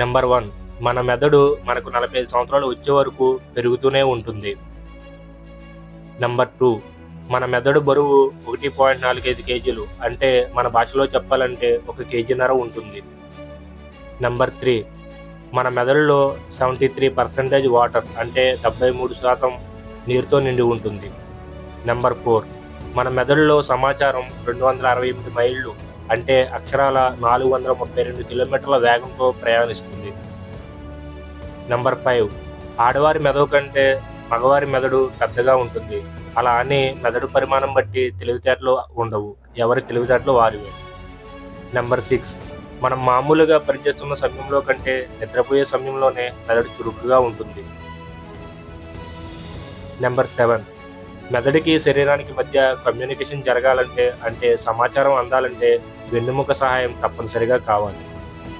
Number 1, మన మెదడు మనకు 45 సంవత్సరాలు వచ్చే వరకు పెరుగుతూనే ఉంటుంది. నెంబర్ 2, మన మెదడు బరువు 1.45 కేజీలు, అంటే మన భాషలో చెప్పాలంటే 1 కేజీన్నర ఉంటుంది. నెంబర్ 3, మన మెదడులో 73% వాటర్, అంటే 73% నీరుతో నిండి ఉంటుంది. నెంబర్ 4, మన మెదడులో సమాచారం 268 మైళ్ళు, అంటే అక్షరాల 432 కిలోమీటర్ల వేగంతో ప్రయాణిస్తుంది. నెంబర్ 5, ఆడవారి మెదడు కంటే మగవారి మెదడు పెద్దగా ఉంటుంది. అలా అని మెదడు పరిమాణం బట్టి తెలివితేటలు ఉండవు. ఎవరి తెలివితేటలు వారివే. నెంబర్ 6, మనం మామూలుగా పనిచేస్తున్న సమయంలో కంటే నిద్రపోయే సమయంలోనే మెదడు చురుకుగా ఉంటుంది. నెంబర్ 7, మెదడుకి శరీరానికి మధ్య కమ్యూనికేషన్ జరగాలంటే, అంటే సమాచారం అందాలంటే వెన్నెముక సహాయం తప్పనిసరిగా కావాలి.